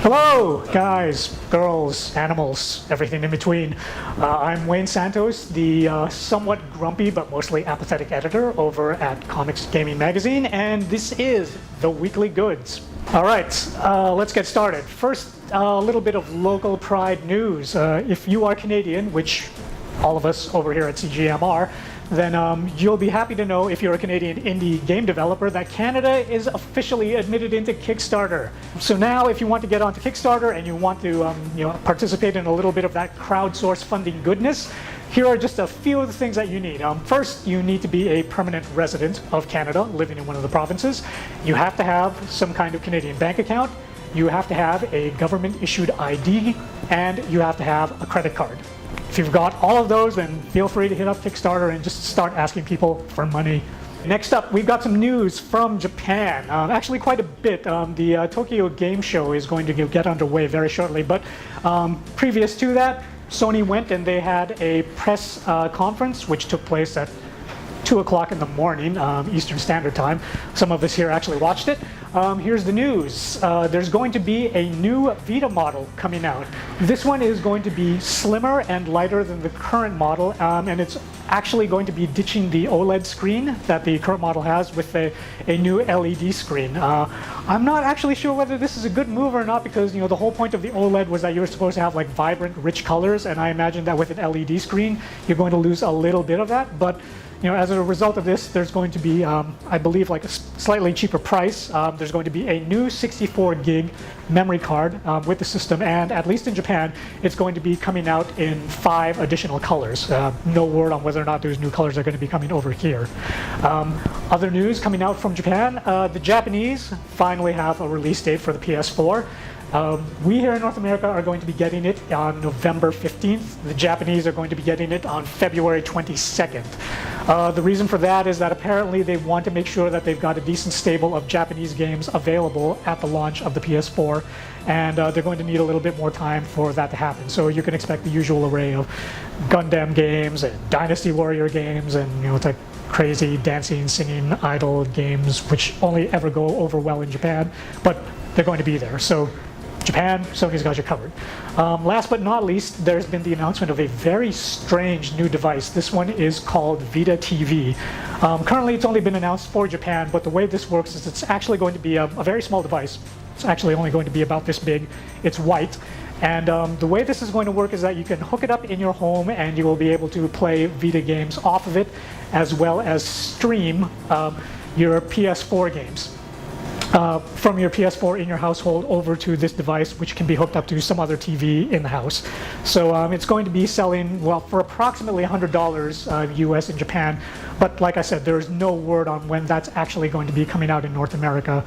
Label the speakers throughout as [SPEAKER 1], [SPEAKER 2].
[SPEAKER 1] Hello, guys, girls, animals, everything in between. I'm Wayne Santos, the somewhat grumpy but mostly apathetic editor over at Cgmagazine, and this is the Weekly Goods. All right, let's get started. First, a little bit of local pride news. If you are Canadian, which all of us over here at CGM are, then you'll be happy to know, if you're a Canadian indie game developer, that Canada is officially admitted into Kickstarter. So now, if you want to get onto Kickstarter and you want to participate in a little bit of that crowdsource funding goodness, here are just a few of the things that you need. First, you need to be a permanent resident of Canada, living in one of the provinces. You have to have some kind of Canadian bank account. You have to have a government-issued ID, and you have to have a credit card. If you've got all of those, then feel free to hit up Kickstarter and just start asking people for money. Next up, we've got some news from Japan. Actually, quite a bit. The Tokyo Game Show is going to get underway very shortly, but previous to that, Sony went and they had a press conference, which took place at 2 o'clock in the morning, Eastern Standard Time. Some of us here actually watched it. Here's the news. There's going to be a new Vita model coming out. This one is going to be slimmer and lighter than the current model, and it's actually going to be ditching the OLED screen that the current model has with a new LED screen. I'm not actually sure whether this is a good move or not, because the whole point of the OLED was that you were supposed to have like vibrant, rich colors, and I imagine that with an LED screen, you're going to lose a little bit of that. But as a result of this, there's going to be, I believe, like a slightly cheaper price. There's going to be a new 64 gig memory card with the system, and at least in Japan, it's going to be coming out in 5 additional colors. No word on whether or not those new colors are going to be coming over here. Other news coming out from Japan, the Japanese finally have a release date for the PS4. We here in North America are going to be getting it on November 15th. The Japanese are going to be getting it on February 22nd. The reason for that is that apparently they want to make sure that they've got a decent stable of Japanese games available at the launch of the PS4, and they're going to need a little bit more time for that to happen. So you can expect the usual array of Gundam games and Dynasty Warrior games and it's like crazy dancing, singing, idol games, which only ever go over well in Japan, but they're going to be there. So Japan, Sony's got you covered. Last but not least, there's been the announcement of a very strange new device. This one is called Vita TV. Currently, it's only been announced for Japan, but the way this works is it's actually going to be a very small device. It's actually only going to be about this big. It's white. And the way this is going to work is that you can hook it up in your home and you will be able to play Vita games off of it, as well as stream your PS4 games from your PS4 in your household over to this device, which can be hooked up to some other TV in the house. So it's going to be selling, well, for approximately $100 US in Japan. But like I said, there's no word on when that's actually going to be coming out in North America,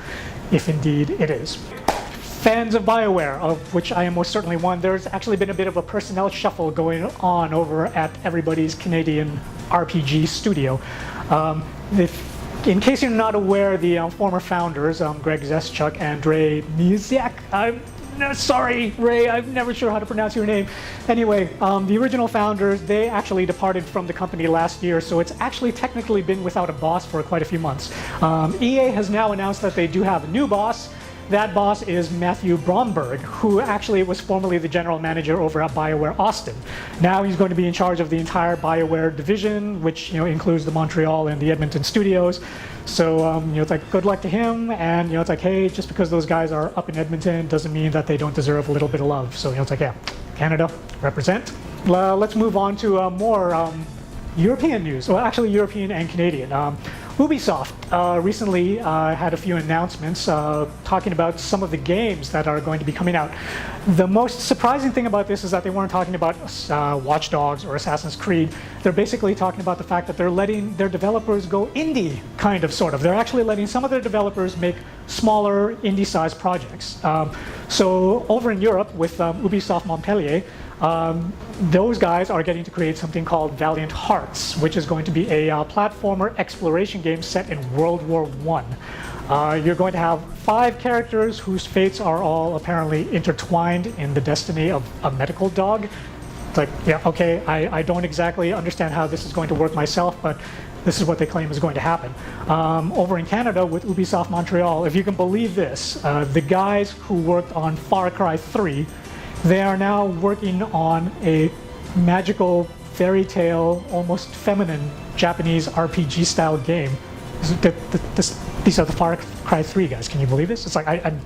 [SPEAKER 1] if indeed it is. Fans of BioWare, of which I am most certainly one, there's actually been a bit of a personnel shuffle going on over at everybody's Canadian RPG studio. In case you're not aware, the former founders, Greg Zeschuk and Ray Miziak, sorry, Ray, I'm never sure how to pronounce your name. Anyway, the original founders, they actually departed from the company last year, so it's actually technically been without a boss for quite a few months. EA has now announced that they do have a new boss. That boss is Matthew Bromberg, who actually was formerly the general manager over at BioWare Austin. Now he's going to be in charge of the entire BioWare division, which includes the Montreal and the Edmonton studios. So it's like good luck to him, and it's like, hey, just because those guys are up in Edmonton doesn't mean that they don't deserve a little bit of love. So it's like, yeah, Canada, represent. Let's move on to more European news. Well, actually European and Canadian. Ubisoft recently had a few announcements talking about some of the games that are going to be coming out. The most surprising thing about this is that they weren't talking about Watch Dogs or Assassin's Creed. They're basically talking about the fact that they're letting their developers go indie, kind of, sort of. They're actually letting some of their developers make smaller indie-sized projects. So over in Europe with Ubisoft Montpellier, those guys are getting to create something called Valiant Hearts, which is going to be a platformer exploration game set in World War I. You're going to have 5 characters whose fates are all apparently intertwined in the destiny of a medical dog. It's like, yeah, okay, I don't exactly understand how this is going to work myself, but this is what they claim is going to happen. Over in Canada with Ubisoft Montreal, if you can believe this, the guys who worked on Far Cry 3, they are now working on a magical, fairy tale, almost feminine Japanese RPG style game. These are the Far Cry 3 guys. Can you believe this? It's like I'm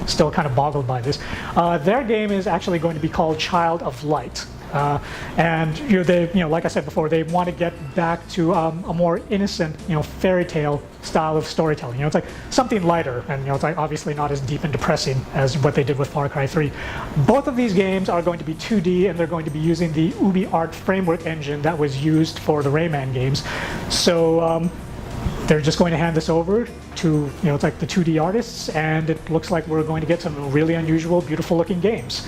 [SPEAKER 1] still kind of boggled by this. Their game is actually going to be called Child of Light. And like I said before, they want to get back to a more innocent, fairy tale style of storytelling. It's like something lighter, and it's like obviously not as deep and depressing as what they did with Far Cry 3. Both of these games are going to be 2D, and they're going to be using the UbiArt framework engine that was used for the Rayman games. So they're just going to hand this over to it's like the 2D artists, and it looks like we're going to get some really unusual, beautiful-looking games.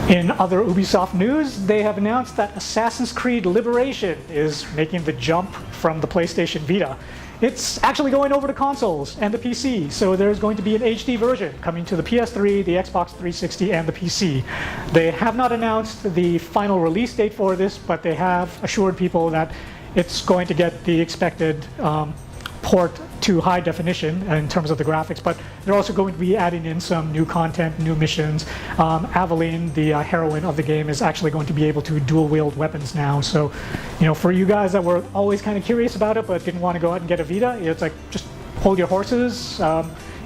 [SPEAKER 1] In other Ubisoft news, they have announced that Assassin's Creed Liberation is making the jump from the PlayStation Vita. It's actually going over to consoles and the PC, so there's going to be an HD version coming to the PS3, the Xbox 360, and the PC. They have not announced the final release date for this, but they have assured people that it's going to get the expected port to high definition in terms of the graphics, but they're also going to be adding in some new content, new missions. Aveline, the heroine of the game, is actually going to be able to dual wield weapons now. So, for you guys that were always kind of curious about it but didn't want to go out and get a Vita, it's like just hold your horses.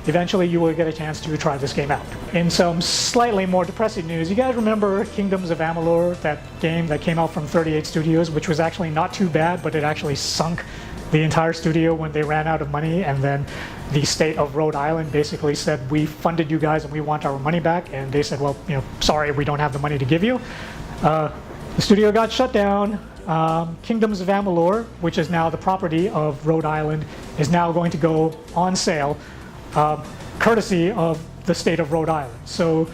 [SPEAKER 1] Eventually you will get a chance to try this game out. In some slightly more depressing news, you guys remember Kingdoms of Amalur, that game that came out from 38 Studios, which was actually not too bad, but it actually sunk the entire studio when they ran out of money, and then the state of Rhode Island basically said, we funded you guys and we want our money back, and they said, well, sorry, we don't have the money to give you. The studio got shut down. Kingdoms of Amalur, which is now the property of Rhode Island, is now going to go on sale, courtesy of the state of Rhode Island. So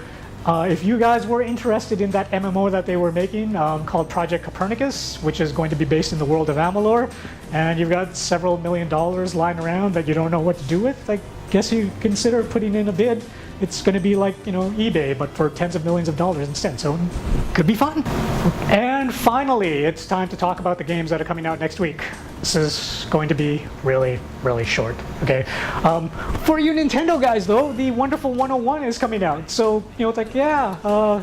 [SPEAKER 1] if you guys were interested in that MMO that they were making called Project Copernicus, which is going to be based in the world of Amalur, and you've got several $1 million lying around that you don't know what to do with, I guess you consider putting in a bid. It's going to be like, eBay, but for tens of millions of dollars instead, so could be fun. And finally, it's time to talk about the games that are coming out next week. This is going to be really, really short, okay? For you Nintendo guys, though, the Wonderful 101 is coming out. So, it's like,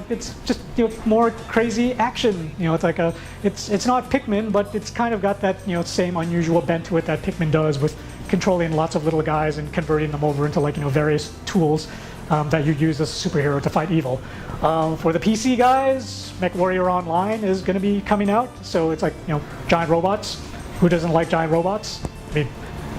[SPEAKER 1] it's just, more crazy action. It's like it's not Pikmin, but it's kind of got that, same unusual bent to it that Pikmin does, with controlling lots of little guys and converting them over into, like, various tools that you use as a superhero to fight evil. For the PC guys, MechWarrior Online is going to be coming out. So it's like, giant robots. Who doesn't like giant robots? I mean,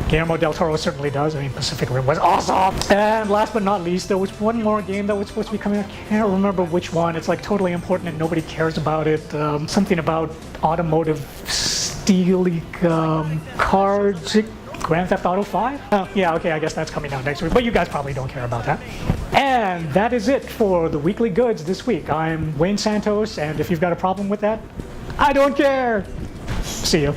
[SPEAKER 1] Guillermo del Toro certainly does. I mean, Pacific Rim was awesome. And last but not least, there was one more game that was supposed to be coming out. I can't remember which one. It's like totally important and nobody cares about it. Something about automotive stealing cars. Grand Theft Auto 5? Yeah, okay, I guess that's coming out next week, but you guys probably don't care about that. And that is it for the Weekly Goods this week. I'm Wayne Santos, and if you've got a problem with that, I don't care. See you.